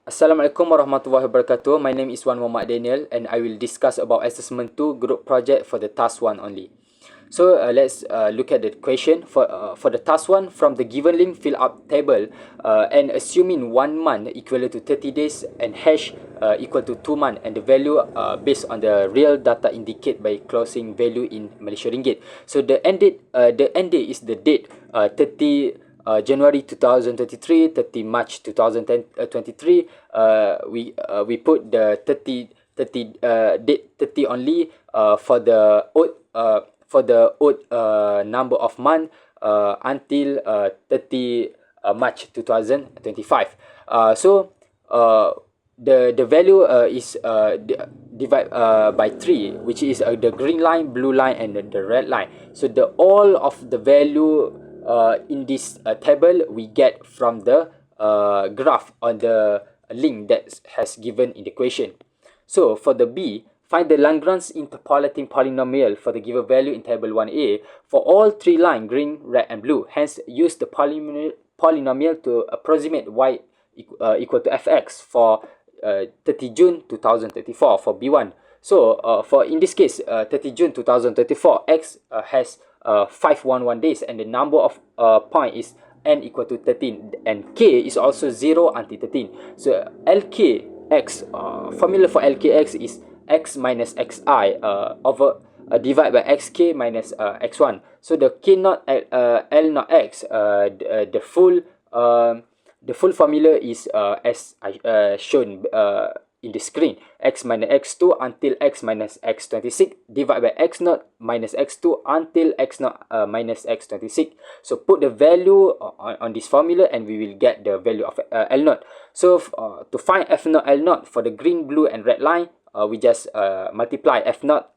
Assalamualaikum warahmatullahi wabarakatuh. My name is Wan Muhammad Daniel and I will discuss about assessment 2 group project for the task 1 only. So let's look at the question for the task 1. From the given link, fill up table and assuming 1 month equal to 30 days and hash equal to 2 months, and the value based on the real data indicate by closing value in Malaysia Ringgit. So the end date is the date 30 January 2023, 30 March 2023. We put the 30 date 30 only for the odd number of month until 30 March 2025. The value is divide by 3, which is the green line, blue line, and the red line. So the all of the value in this table we get from the graph on the link that has given in the question. So for the B, find the Lagrange interpolating polynomial for the given value in table 1A for all 3 lines, green, red, and blue. Hence, use the polynomial to approximate y equal to fx for 30 June 2034 for B1. So for in this case, 30 June 2034, x has 511 days, and the number of point is n equal to 13, and k is also 0 until 13. So LKX, formula for LKX is x minus xi over divide by xk minus x1. So the k naught L naught x, the full formula is as shown in the screen: x minus x2 until x minus x26 divided by x naught minus x2 until x naught minus x26. So put the value on this formula and we will get the value of L naught. So to find F naught L naught for the green, blue, and red line, we just multiply F naught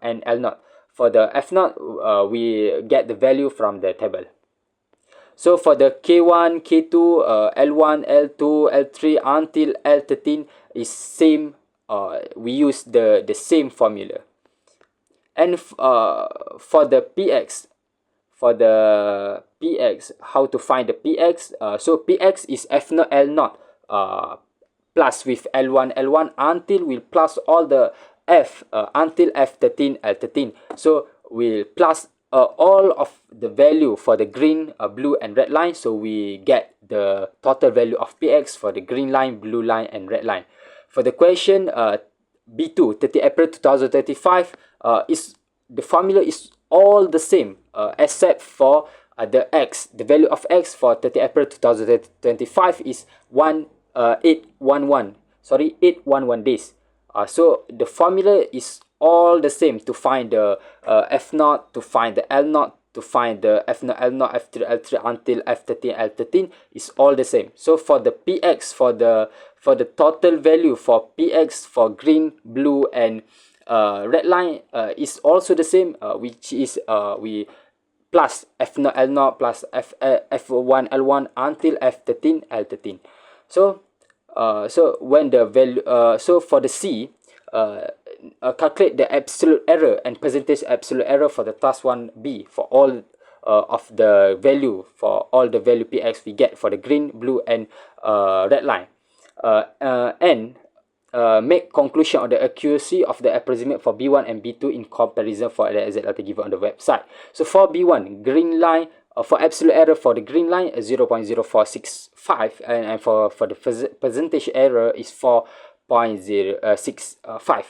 and L naught. For the F naught, we get the value from the table. So for the K1, K2, L1, L2, L3 until L13 is same. We use the same formula. And for the PX, how to find the PX? So PX is F naught L naught plus with L1 until we plus all the F until F13 L13. So we'll plus all of the value for the green, blue, and red line. So we get the total value of PX for the green line, blue line, and red line. For the question B2, 30 April 2035, is the formula is all the same except for the x. The value of x for 30 April 2025 is 811. Sorry, 811 days. So the formula is all the same to find the F naught, to find the L naught, to find the F naught, L naught, F3, L3 until F13, L13 is all the same. So for the PX, for the total value for PX for green, blue, and red line is also the same, which is we plus F naught, L naught plus F1, L1 until F13, L13. So when the value so for the C, calculate the absolute error and percentage absolute error for the task 1B for all of the value, for all the value PX we get for the green, blue, and red line. And make conclusion on the accuracy of the approximate for B1 and B2 in comparison for the exact data given on the website. So for B1, green line, for absolute error for the green line 0.0465, and for the percentage error is 4.065.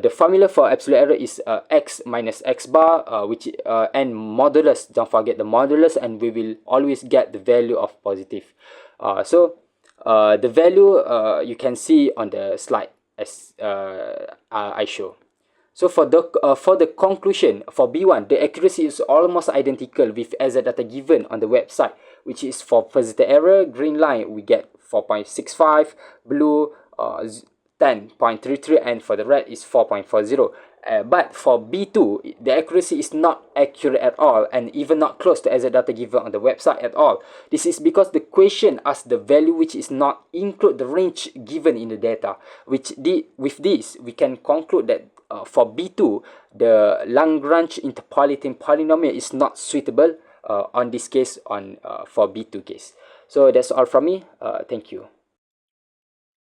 The formula for absolute error is x minus x bar, which and modulus. Don't forget the modulus, and we will always get the value of positive. The value you can see on the slide as I show. So for the conclusion for B1, the accuracy is almost identical with exact data given on the website, which is for percentage error, green line we get 4.65, blue 10.33, and for the red is 4.40. But for B2, the accuracy is not accurate at all, and even not close to exact data given on the website at all. This is because the question asks the value which is not include the range given in the data. With this, we can conclude that for B2, the Lagrange interpolating polynomial is not suitable on this case, for B2 case. So that's all from me. Thank you.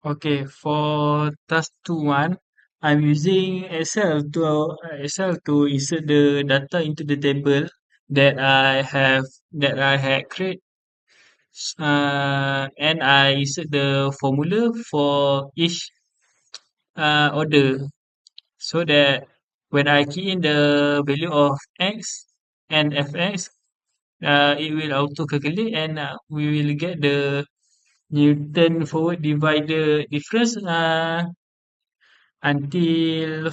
Okay, for task 2 1, I'm using Excel to insert the data into the table that I have that I had created, and I insert the formula for each order, so that when I key in the value of x and fx, it will auto calculate, and we will get the Newton forward divider difference until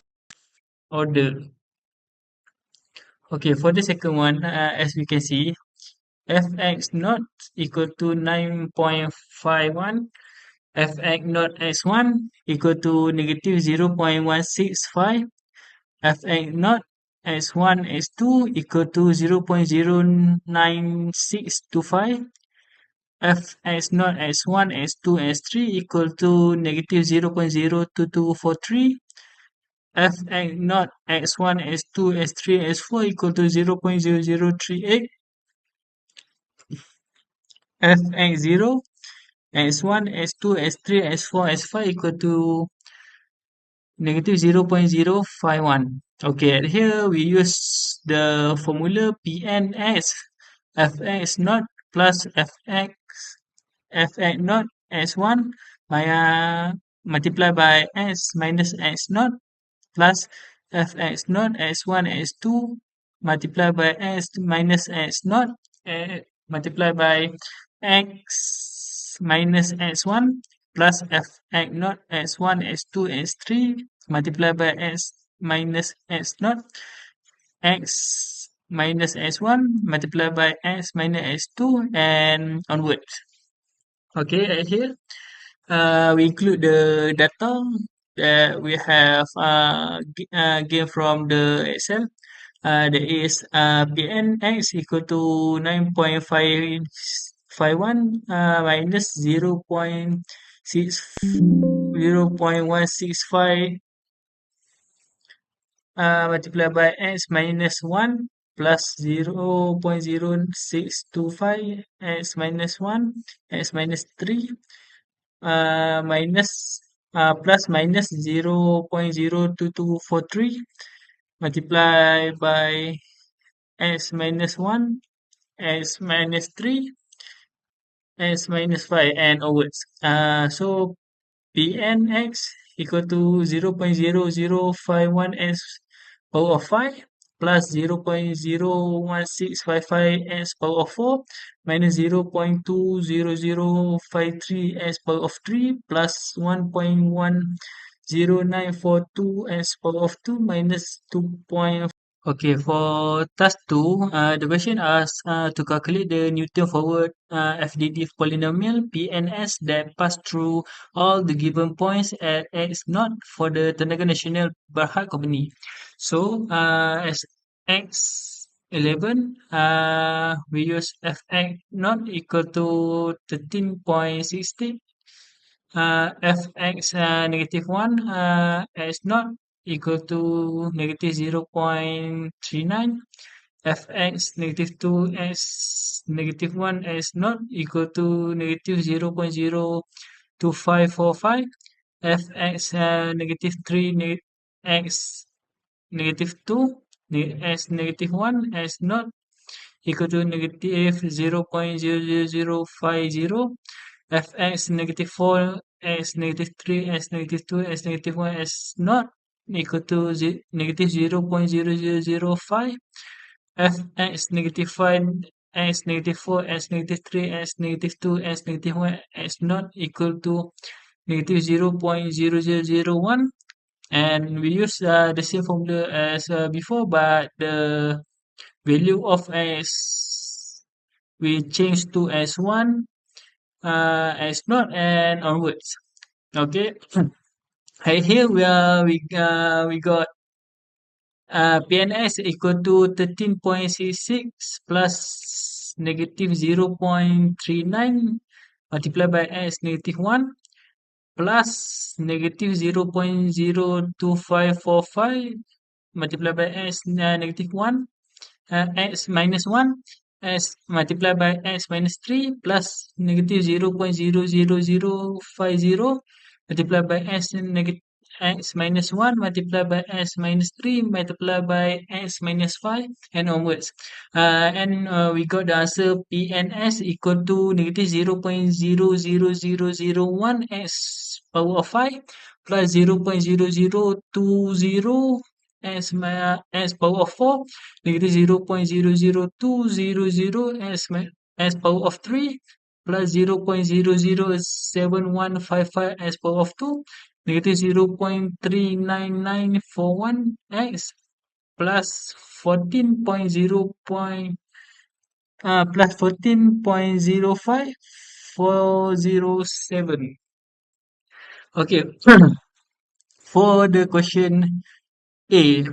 order. Okay, for the second one, as we can see, fx naught equal to 9.51, fx naught x1 equal to negative 0.165, fx naught x1 x2 equal to 0.09625, fx naught x1 x2 x3 equal to negative 0.02243, fx naught x1 x2 x3 x4 equal to 0.0038, fx0 x1 x2 x3 x4 x5 equal to negative 0.051. Okay, and here we use the formula Pns fx naught plus fx naught s1 multiplied by s minus x naught plus fx naught s1 s2 multiplied by s minus x naught multiplied by x minus x1 plus fx naught x1 x2 x3 multiplied by x minus x naught x minus x1 multiplied by x minus x2 and onwards. Okay, right here we include the data that we have gained from the Excel. That is PNX equal to 9.551 minus 0.165 multiplied by x minus 1 plus 0.0625 x minus 1 x minus 3 minus plus minus 0.02243 multiplied by x minus 1 x minus 3 x minus 5 and onwards. So Pnx equal to 0.0051 x power of 5 plus 0.01655 x power of 4 minus 0.20053 x power of 3 plus 1.10942 x power of 2 minus 2.5. Okay, for task 2, the question asks to calculate the Newton forward FDD polynomial PNS that pass through all the given points at x naught for the Tenaga Nasional Berhad Company. So, as x11, we use fx naught equal to 13.60, fx negative 1 s naught equal to negative 0.39, fx negative 2 s negative 1 s naught equal to negative 0.02545, fx negative 3 x negative 2 s negative 1 s naught equal to negative 0.00050, fx negative 4 x negative 3 x negative 2 x negative 1 s naught equal to negative 0.0005, fx negative 5 x negative 4 x negative 3 x negative 2 x negative 1 s naught equal to negative 0.0001, and we use the same formula as before, but the value of s we change to s1, s0 and onwards. Okay. Right here we got PNS equal to 13.66 plus negative 0.39 multiplied by s negative 1 plus negative 0.02545 multiplied by s negative 1, x minus 1 s multiplied by x minus 3 plus negative 0.00050 multiplied by x negative x minus 1 multiplied by x minus 3 multiplied by x minus 5 and onwards. And we got the answer PNS equal to negative 0.00001 x power of 5 plus 0.0020 x power of 4 negative 0.00200 x power of 3 plus 0.007155 as power of 2 negative 0.39941 x plus 14.00407. Okay, for the question A,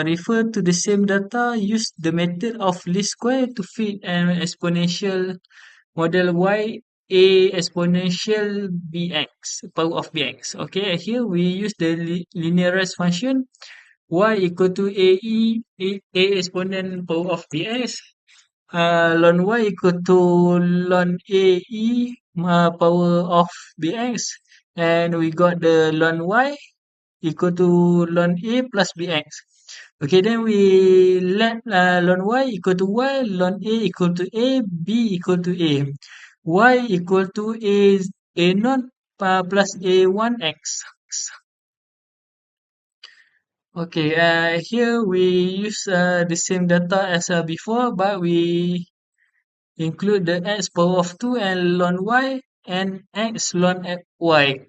refer to the same data, use the method of least square to fit an exponential model y a exponential bx, power of bx. Okay, here we use the linearized function y equal to a exponent power of bx, ln y equal to ln ae power of bx, and we got the ln y equal to ln a plus bx. Okay, then we let ln y equal to y, ln a equal to a, b equal to a. Y equal to a naught plus a1 x. Okay, here we use the same data as before, but we include the x power of 2 and ln y and x ln y.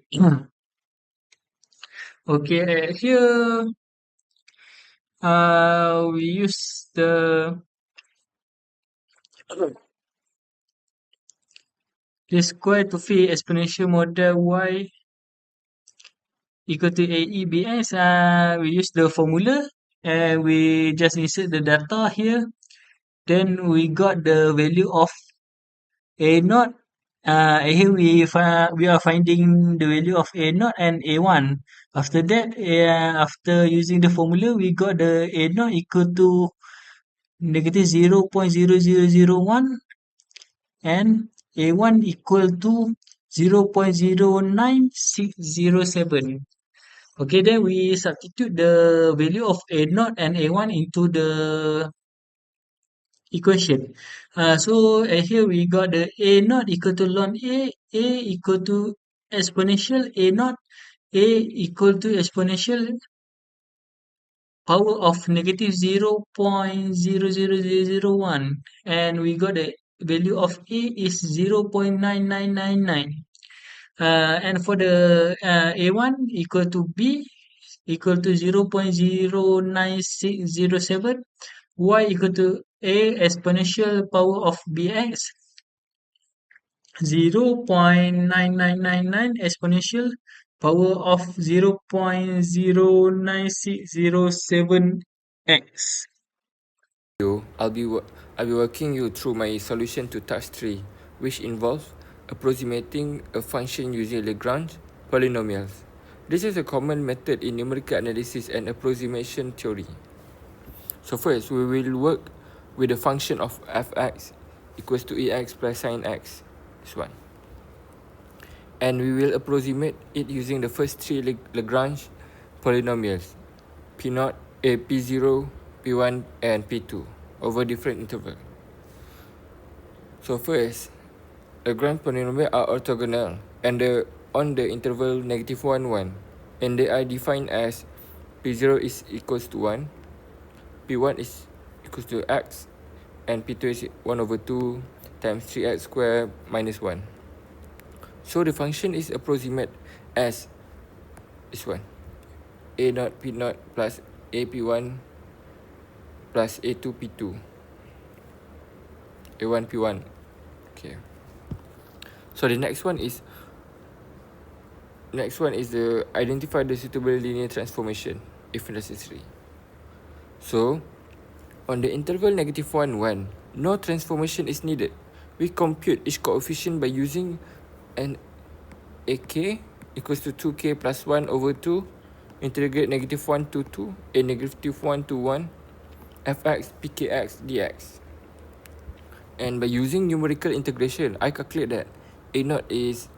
Okay, here we use the square to fit exponential model y equal to AEBS. We use the formula and we just insert the data here. Then we got the value of A naught. Here we are finding the value of A naught and A1. After that, after using the formula, we got the A naught equal to negative 0.0001 and A1 equal to 0.09607. Okay, then we substitute the value of A naught and A1 into the equation. So here we got the A naught equal to ln A equal to exponential A naught, A equal to exponential power of negative 0.00001, and we got the value of A is 0.9999. And for the A1 equal to B equal to 0.09607, y equal to a exponential power of bx, 0.9999 exponential power of 0.09607 x. I'll be walking you through my solution to task 3, which involves approximating a function using Lagrange polynomials. This is a common method in numerical analysis and approximation theory. So first, we will work with the function of fx equals to ax plus sin x, this one. And we will approximate it using the first three Lagrange polynomials, p0, p0, p1, and p2 over different intervals. So first, Lagrange polynomials are orthogonal and on the interval negative 1, 1, and they are defined as p0 is equals to 1, p1 is equals to x, and p2 is 1 over 2 times 3x squared minus 1. So the function is approximate as this one, a naught p naught plus a p1 plus a2 p2, a1 p1. Okay. So the next one is the identify the suitable linear transformation if necessary. So on the interval negative 1, 1, no transformation is needed. We compute each coefficient by using an ak equals to 2k plus 1 over 2 integrate negative 1 to 2 a negative 1 to 1 fx pkx dx. And by using numerical integration, I calculate that a naught is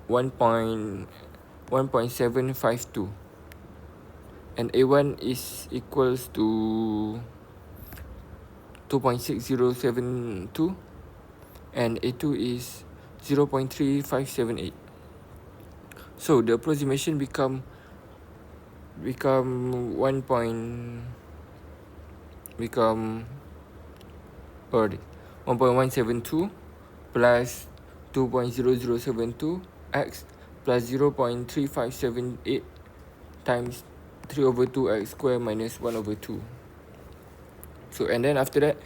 1.752, and A1 is equals to 2.6072, and A2 is 0.3578. So the approximation become 1.172 plus 2.0072 x plus 0.3578 times 3/2 x square minus 1/2. So and then after that,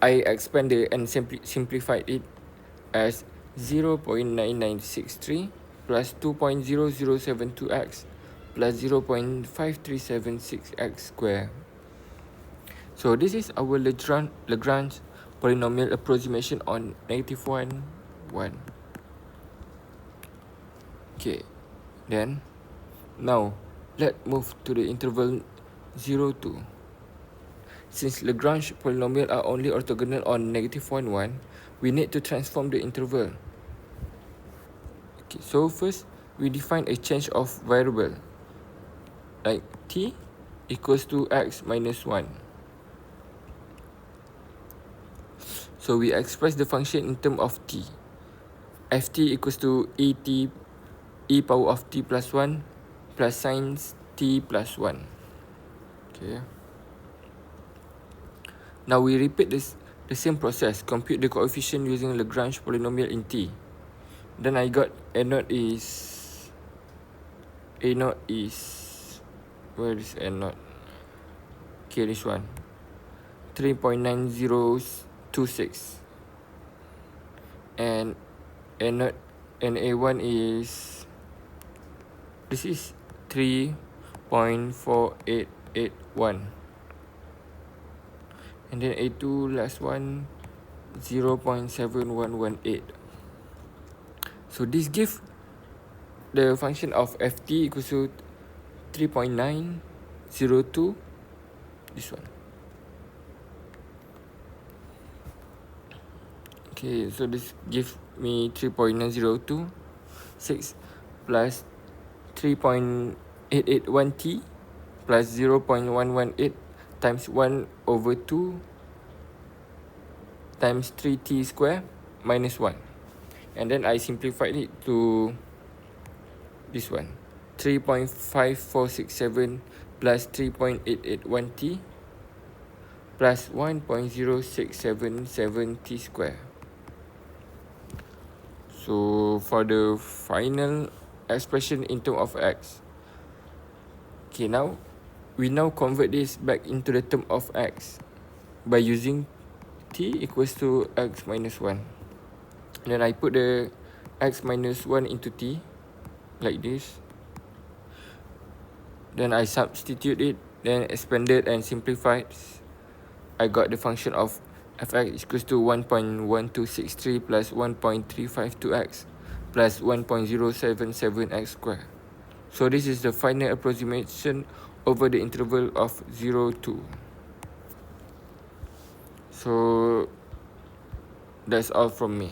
I expanded and simplified it as 0.9963 plus 2.0072x plus 0.5376x square. So this is our Lagrange polynomial approximation on -1, 1. Okay, then now let's move to the interval 0, 2. Since Lagrange polynomial are only orthogonal on -1, 1, we need to transform the interval. Okay, so first we define a change of variable like t equals to x minus 1. So we express the function in terms of t. Ft equals to e power of t plus 1 plus sin t plus 1. Okay. Now we repeat the same process. Compute the coefficient using Lagrange polynomial in t. Then I got A0 is where is A0? Okay, this one 3.9026, and A0 and A1 is this is 3.4881, and then A2 last one 0.7118. So this gives the function of ft equals to 3.902, this one. Okay, so this gives me 3.902 6 plus 3.881t plus 0.118 times 1/2 times 3t square minus 1. And then I simplified it to this one, 3.5467 plus 3.881t plus 1.0677t square. So for the final expression in terms of x, okay, now we convert this back into the term of x by using t equals to x minus 1. Then I put the x minus 1 into t like this. Then I substitute it, then expanded and simplified. I got the function of fx equals to 1.1263 plus 1.352x plus 1.077x square. So this is the final approximation over the interval of 0, 2. So that's all from me.